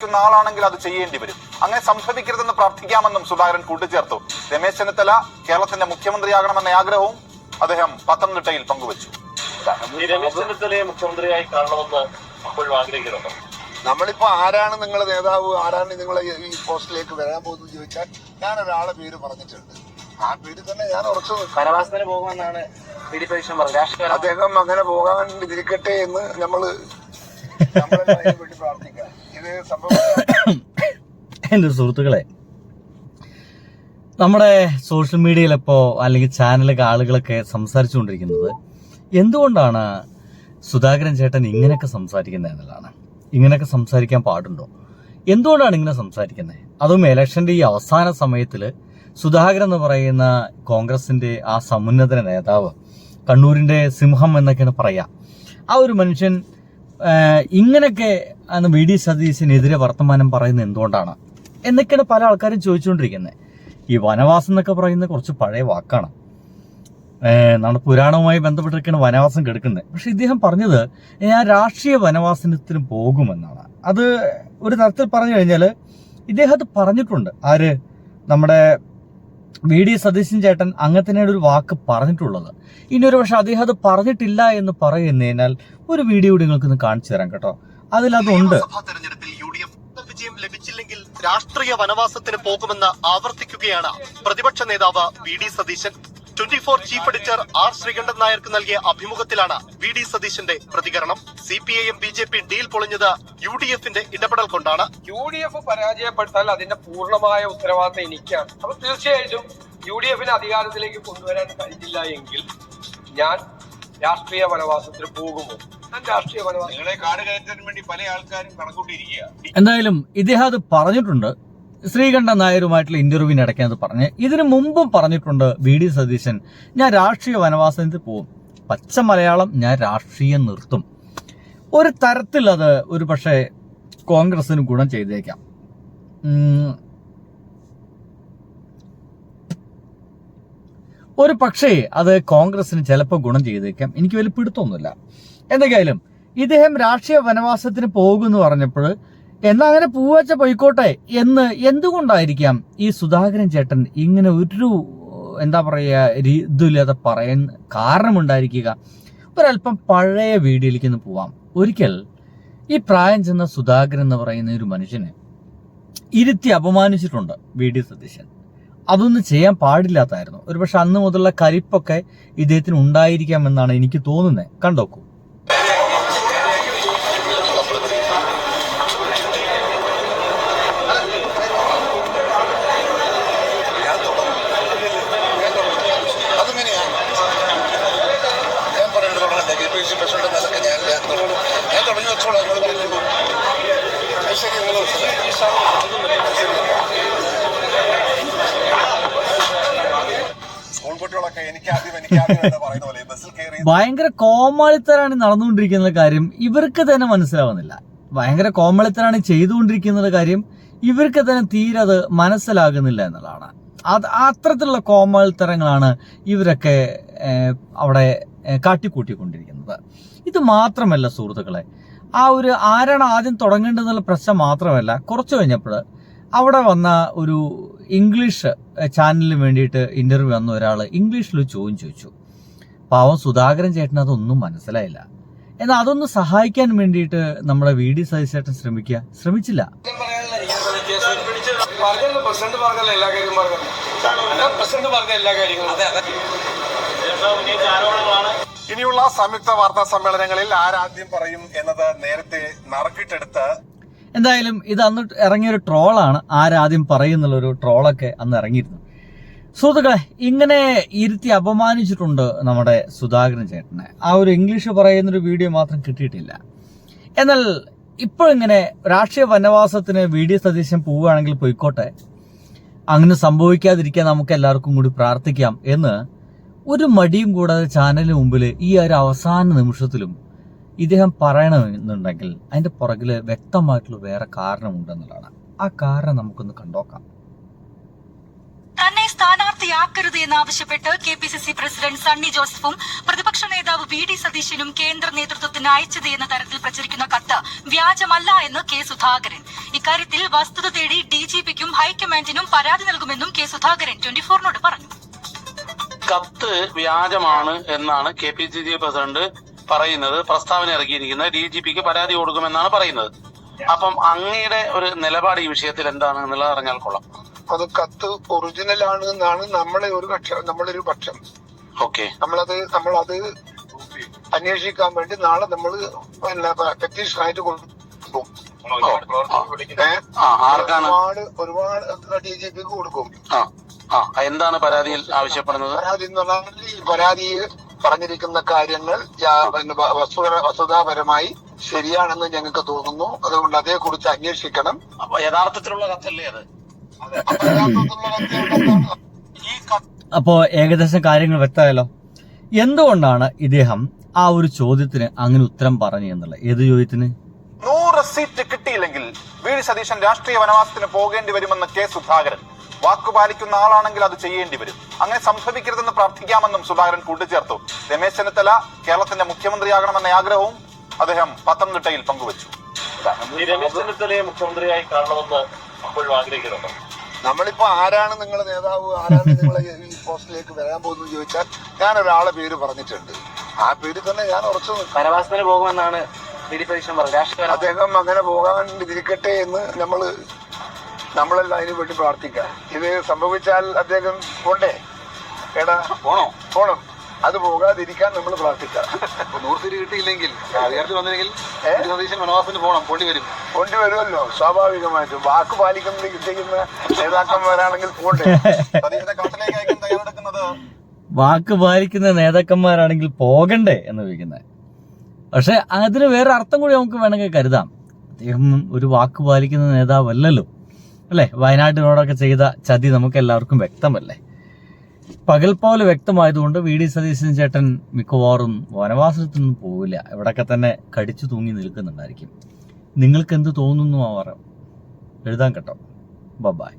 ആളാണെങ്കിൽ അത് ചെയ്യേണ്ടി വരും. അങ്ങനെ സംഭവിക്കരുതെന്ന് പ്രാർത്ഥിക്കാമെന്നും സുധാകരൻ കൂട്ടിച്ചേർത്തു. രമേശ് ചെന്നിത്തല കേരളത്തിന്റെ മുഖ്യമന്ത്രിയാകണമെന്ന ആഗ്രഹവും അദ്ദേഹം പത്തനംതിട്ടയിൽ പങ്കുവച്ചു. രമേശ് ചെന്നിത്തലയെ മുഖ്യമന്ത്രിയായി കാണണമെന്ന് അപ്പോഴും ആഗ്രഹിക്കുന്നുണ്ടോ? നമ്മളിപ്പോ ആരാണ് നിങ്ങളുടെ നേതാവ്, ആരാണ് നിങ്ങളെ ഈ പോസ്റ്റിലേക്ക് വരാൻ പോകുന്നത് ചോദിച്ചാൽ ഞാൻ ഒരാളെ പേര് പറഞ്ഞിട്ടുണ്ട്. ആ പേര് തന്നെ ഞാൻ ഉറച്ചു വനവാസത്തിന് പോകുമെന്നാണ് അദ്ദേഹം അങ്ങനെ പോകാൻ ഇരിക്കട്ടെ എന്ന് നമ്മള് വേണ്ടി പ്രാർത്ഥിക്കാം. ഇത് സംഭവം എൻ്റെ സുഹൃത്തുക്കളെ, നമ്മുടെ സോഷ്യൽ മീഡിയയിലിപ്പോൾ അല്ലെങ്കിൽ ചാനലൊക്കെ ആളുകളൊക്കെ സംസാരിച്ചുകൊണ്ടിരിക്കുന്നത് എന്തുകൊണ്ടാണ് സുധാകരൻ ചേട്ടൻ ഇങ്ങനെയൊക്കെ സംസാരിക്കുന്നത് എന്നുള്ളതാണ്. ഇങ്ങനെയൊക്കെ സംസാരിക്കാൻ പാടുണ്ടോ? എന്തുകൊണ്ടാണ് ഇങ്ങനെ സംസാരിക്കുന്നത്? അതും ഇലക്ഷൻ്റെ ഈ അവസാന സമയത്തിൽ സുധാകരൻ എന്ന് പറയുന്ന കോൺഗ്രസിൻ്റെ ആ സമുന്നത നേതാവ്, കണ്ണൂരിൻ്റെ സിംഹം എന്നൊക്കെയാണ് പറയുക, ആ ഒരു മനുഷ്യൻ ഇങ്ങനെയൊക്കെ വി ഡി സതീശനെതിരെ വർത്തമാനം പറയുന്നത് എന്തുകൊണ്ടാണ് എന്നൊക്കെയാണ് പല ആൾക്കാരും ചോദിച്ചുകൊണ്ടിരിക്കുന്നത്. ഈ വനവാസം എന്നൊക്കെ പറയുന്നത് കുറച്ച് പഴയ വാക്കാണ്. നമ്മുടെ പുരാണവുമായി ബന്ധപ്പെട്ടൊക്കെയാണ് വനവാസം കിടക്കുന്നത്. പക്ഷെ ഇദ്ദേഹം പറഞ്ഞത് ഞാൻ രാഷ്ട്രീയ വനവാസത്തിന് പോകുമെന്നാണ്. അത് ഒരു തരത്തിൽ പറഞ്ഞു കഴിഞ്ഞാൽ ഇദ്ദേഹം അത് പറഞ്ഞിട്ടുണ്ട്. ആര്? നമ്മുടെ വി ഡി സതീശൻ ചേട്ടൻ അങ്ങനെ തന്നെയാണ് ഒരു വാക്ക് പറഞ്ഞിട്ടുള്ളത്. ഇനി ഒരു പക്ഷെ അദ്ദേഹം അത് പറഞ്ഞിട്ടില്ല എന്ന് പറയുന്നതിനാൽ ഒരു വീഡിയോ കൂടി നിങ്ങൾക്കൊന്ന് കാണിച്ചു തരാം കേട്ടോ. അതിലതുണ്ട്. തെരഞ്ഞെടുപ്പിൽ UDF വിജയം ലഭിച്ചില്ലെങ്കിൽ രാഷ്ട്രീയ വനവാസത്തിന് പോകുമെന്ന് ആവർത്തിക്കുകയാണ് പ്രതിപക്ഷ നേതാവ് വി ഡി സതീശൻ. 24 ചീഫ് എഡിറ്റർ ആർ ശ്രീകണ്ഠൻ നായർക്ക് നൽകിയ അഭിമുഖത്തിലാണ് വി ഡി സതീശന്റെ പ്രതികരണം. CPIM BJP ഡീൽ പൊളിഞ്ഞത് UDFന്റെ ഇടപെടൽ കൊണ്ടാണ്. UDF പരാജയപ്പെട്ടാൽ അതിന്റെ പൂർണ്ണമായ ഉത്തരവാദിത്തം എനിക്കാണ്. അപ്പൊ തീർച്ചയായിട്ടും UDFനെ അധികാരത്തിലേക്ക് കൊണ്ടുവരാൻ കഴിഞ്ഞില്ല എങ്കിൽ ഞാൻ രാഷ്ട്രീയ വനവാസത്തിന് പോകുമോ? ഞാൻ രാഷ്ട്രീയ വനവാസം നിങ്ങളെ കാട് കയറ്റാൻ വേണ്ടി പല ആൾക്കാരും കണക്കൂട്ടിയിരിക്കുക. എന്തായാലും ഇദ്ദേഹം അത് പറഞ്ഞിട്ടുണ്ട്. ശ്രീകണ്ഠൻ നായരുമായിട്ടുള്ള ഇന്റർവ്യൂവിനിടയ്ക്ക് അത് പറഞ്ഞ് ഇതിനു മുമ്പും പറഞ്ഞിട്ടുണ്ട് വി ഡി സതീശൻ ഞാൻ രാഷ്ട്രീയ വനവാസത്തിൽ പോകും. പച്ച മലയാളം, ഞാൻ രാഷ്ട്രീയം നിർത്തും. ഒരു തരത്തിൽ അത് ഒരു പക്ഷേ കോൺഗ്രസിന് ഗുണം ചെയ്തേക്കാം. ഒരു പക്ഷേ അത് കോൺഗ്രസിന് ചിലപ്പോൾ ഗുണം ചെയ്തേക്കാം. എനിക്ക് വലിയ പിടുത്തൊന്നുമില്ല. എന്തൊക്കെയായാലും ഇദ്ദേഹം രാഷ്ട്രീയ വനവാസത്തിന് പോകുമെന്ന് പറഞ്ഞപ്പോൾ എന്നാ അങ്ങനെ പൂവച്ച പോയിക്കോട്ടെ എന്ന് എന്തുകൊണ്ടായിരിക്കാം ഈ സുധാകരൻ ചേട്ടൻ ഇങ്ങനെ ഒരു എന്താ പറയുക ഇതില്ലാതെ പറയാൻ കാരണമുണ്ടായിരിക്കുക? ഒരല്പം പഴയ വീഡിയോയിലേക്ക് ഒന്ന് പോവാം. ഒരിക്കൽ ഈ പ്രായം ചെന്ന സുധാകരൻ എന്ന് പറയുന്ന ഒരു മനുഷ്യനെ ഇരുത്തി അപമാനിച്ചിട്ടുണ്ട് വി ഡി സതീശൻ. അതൊന്നും ചെയ്യാൻ പാടില്ലാത്തായിരുന്നു. ഒരുപക്ഷെ അന്ന് മുതലുള്ള കലിപ്പൊക്കെ ഇദ്ദേഹത്തിന് ഉണ്ടായിരിക്കാമെന്നാണ് എനിക്ക് തോന്നുന്നത്. കണ്ടോക്കൂ. ഭയങ്കര കോമാളിത്തരാണ് നടന്നുകൊണ്ടിരിക്കുന്ന കാര്യം ഇവർക്ക് തന്നെ മനസ്സിലാവുന്നില്ല. ഭയങ്കര കോമാളിത്തരാണ് ചെയ്തുകൊണ്ടിരിക്കുന്ന കാര്യം ഇവർക്ക് തന്നെ തീരെ അത് മനസ്സിലാകുന്നില്ല എന്നുള്ളതാണ്. അത്തരത്തിലുള്ള കോമാളിത്തരങ്ങളാണ് ഇവരൊക്കെ അവിടെ കാട്ടിക്കൂട്ടിക്കൊണ്ടിരിക്കുന്നത്. ഇത് മാത്രമല്ല സുഹൃത്തുക്കളെ, ആ ഒരു ആരാണ് ആദ്യം തുടങ്ങേണ്ടതെന്നുള്ള പ്രശ്നം മാത്രമല്ല, കുറച്ച് കഴിഞ്ഞപ്പോൾ അവിടെ വന്ന ഒരു ഇംഗ്ലീഷ് ചാനലിന് വേണ്ടിയിട്ട് ഇന്റർവ്യൂ വന്ന ഒരാൾ ഇംഗ്ലീഷിൽ ചോദ്യം ചോദിച്ചു. പാവം സുധാകരൻ ചേട്ടൻ അതൊന്നും മനസ്സിലായില്ല. എന്നാൽ അതൊന്ന് സഹായിക്കാൻ വേണ്ടിയിട്ട് നമ്മുടെ വി ഡി സതീശൻ ചേട്ടൻ ശ്രമിച്ചില്ല. ഇനിയുള്ള സംയുക്ത വാർത്താ സമ്മേളനങ്ങളിൽ ആരാദ്യം പറയും എന്നത് നേരത്തെ നറുക്കിട്ടെടുത്ത് എന്തായാലും ഇത് അന്ന് ഇറങ്ങിയൊരു ട്രോളാണ്. ആരാദ്യം പറയുന്നുള്ളൊരു ട്രോളൊക്കെ അന്ന് ഇറങ്ങിയിരുന്നു. സുഹൃത്തുക്കളെ, ഇങ്ങനെ ഇരുത്തി അപമാനിച്ചിട്ടുണ്ട് നമ്മുടെ സുധാകരൻ ചേട്ടനെ. ആ ഒരു ഇംഗ്ലീഷ് പറയുന്നൊരു വീഡിയോ മാത്രം കിട്ടിയിട്ടില്ല. എന്നാൽ ഇപ്പോഴിങ്ങനെ രാഷ്ട്രീയ വനവാസത്തിന് വി ഡി സതീശൻ പോവുകയാണെങ്കിൽ പോയിക്കോട്ടെ, അങ്ങനെ സംഭവിക്കാതിരിക്കാൻ നമുക്ക് എല്ലാവർക്കും കൂടി പ്രാർത്ഥിക്കാം എന്ന് ഒരു മടിയും കൂടാതെ ചാനലിന് മുമ്പിൽ ഈ ഒരു അവസാന നിമിഷത്തിലും ഇദ്ദേഹം പറയണമെന്നുണ്ടെങ്കിൽ അതിന്റെ പുറകില് വ്യക്തമായിട്ടുള്ള വേറെ കാരണമുണ്ടെന്നുള്ളതാണ്. ആ കാരണം നമുക്കൊന്ന് കണ്ടോക്കാം. തന്നെ സ്ഥാനാർത്ഥിയാക്കരുത് എന്നാവശ്യപ്പെട്ട് KPCC പ്രസിഡന്റ് സണ്ണി ജോസഫും പ്രതിപക്ഷ നേതാവ് VD സതീശനും കേന്ദ്ര നേതൃത്വത്തിന് അയച്ചത് എന്ന തരത്തിൽ പ്രചരിക്കുന്ന കത്ത് വ്യാജമല്ല എന്ന് കെ സുധാകരൻ. ഇക്കാര്യത്തിൽ വസ്തുത തേടി DGPക്കും ഹൈക്കമാൻഡിനും പരാതി നൽകുമെന്നും കെ സുധാകരൻ 24നോട് പറഞ്ഞു. കത്ത് വ്യാജമാണ് എന്നാണ് KPCC പ്രസിഡന്റ് പറയുന്നത്. പ്രസ്താവന ഇറക്കിയിരിക്കുന്നത് DGPക്ക് പരാതി കൊടുക്കുമെന്നാണ് പറയുന്നത്. അപ്പം അങ്ങയുടെ ഒരു നിലപാട് ഈ വിഷയത്തിൽ എന്താണ് എന്നുള്ളത് അറിഞ്ഞാൽ കൊള്ളാം. അത് കത്ത് ഒറിജിനൽ ആണ് എന്നാണ് നമ്മളൊരു പക്ഷം. ഓക്കെ, നമ്മളത് അന്വേഷിക്കാൻ വേണ്ടി നാളെ നമ്മൾ പെറ്റീഷനായിട്ട് കൊടുക്കും. ഒരുപാട് DGPക്ക് കൊടുക്കും. എന്താണ് പരാതിയിൽ ആവശ്യപ്പെടുന്നത്? പരാതി എന്ന് പറഞ്ഞാൽ ഈ പരാതിയിൽ പറഞ്ഞിരിക്കുന്ന കാര്യങ്ങൾ വസ്തുതാപരമായി ശരിയാണെന്ന് ഞങ്ങൾക്ക് തോന്നുന്നു. അതുകൊണ്ട് അതേക്കുറിച്ച് അന്വേഷിക്കണം. യഥാർത്ഥത്തിലുള്ള കത്തല്ലേ അത്? അപ്പോ ഏകദേശം കാര്യങ്ങൾ വ്യക്തമായല്ലോ. എന്തുകൊണ്ടാണ് ഇദ്ദേഹം ആ ഒരു ചോദ്യത്തിന് അങ്ങനെ ഉത്തരം പറഞ്ഞു എന്നുള്ളത്? ഏത് ചോദ്യത്തിന്? 100 സീറ്റ് കിട്ടിയില്ലെങ്കിൽ VD സതീശൻ രാഷ്ട്രീയ വനവാസത്തിന് പോകേണ്ടി വരുമെന്ന് കെ സുധാകരൻ. വാക്കുപാലിക്കുന്ന ആളാണെങ്കിൽ അത് ചെയ്യേണ്ടി വരും. അങ്ങനെ സംഭവിക്കരുതെന്ന് പ്രാർത്ഥിക്കാമെന്നും സുധാകരൻ കൂട്ടിച്ചേർത്തു. രമേശ് ചെന്നിത്തല കേരളത്തിന്റെ മുഖ്യമന്ത്രിയാകണമെന്ന ആഗ്രഹവും അദ്ദേഹം പത്തനംതിട്ടയിൽ പങ്കുവച്ചു. രമേശ് ചെന്നിത്തലയെ മുഖ്യമന്ത്രിയായി കാണണമെന്ന് അപ്പോഴും ആഗ്രഹിക്കുന്നുണ്ടോ? നമ്മളിപ്പോ ആരാണ് നിങ്ങളുടെ നേതാവ്, ആരാണ് നിങ്ങളെ ഈ പോസ്റ്റിലേക്ക് വരാൻ പോകുന്നത് ചോദിച്ചാൽ ഞാൻ ഒരാളെ പേര് പറഞ്ഞിട്ടുണ്ട്. ആ പേര് തന്നെ ഞാൻ ഉറച്ചു വനവാസത്തിന് പോകുമെന്നാണ് VD സതീശൻ പറഞ്ഞത്. അദ്ദേഹം അങ്ങനെ പോകാൻ ഇരിക്കട്ടെ എന്ന് നമ്മളെല്ലാം അതിനു വേണ്ടി പ്രാർത്ഥിക്കാം. ഇത് സംഭവിച്ചാൽ അദ്ദേഹം പോണ്ടേ? പോണം. അത് പോകാതിരിക്കാൻ നമ്മൾ പ്രാർത്ഥിക്കാം. 100 സീറ്റ് കിട്ടിയില്ലെങ്കിൽ അധികാരത്തിൽ വന്നില്ലെങ്കിൽ സതീശൻ വനവാസത്തിന് പോണ്ടി വരുമല്ലോ സ്വാഭാവികമായിട്ടും. വാക്ക് പാലിക്കുന്ന നേതാക്കന്മാരാണെങ്കിൽ പോണ്ടേ? വാക്ക് പാലിക്കുന്ന നേതാക്കന്മാരാണെങ്കിൽ പോകണ്ടേ എന്ന് ചോദിക്കുന്നത്. പക്ഷെ അതിന് വേറെ അർത്ഥം കൂടി നമുക്ക് വേണമെങ്കിൽ കരുതാം. അദ്ദേഹം ഒരു വാക്ക് പാലിക്കുന്ന നേതാവല്ലല്ലോ, അല്ലെ? വയനാട്ടിനോടൊക്കെ ചെയ്ത ചതി നമുക്ക് എല്ലാവർക്കും വ്യക്തമല്ലേ? പകൽ പോലെ വ്യക്തമായതുകൊണ്ട് VD സതീശൻ ചേട്ടൻ മിക്കവാറും വനവാസത്തിനൊന്നും പോവില്ല. ഇവിടൊക്കെ തന്നെ കടിച്ചു തൂങ്ങി നിൽക്കുന്നുണ്ടായിരിക്കും. നിങ്ങൾക്ക് എന്ത് തോന്നുന്നു അവർ എഴുതാൻ കേട്ടോ. ബൈ.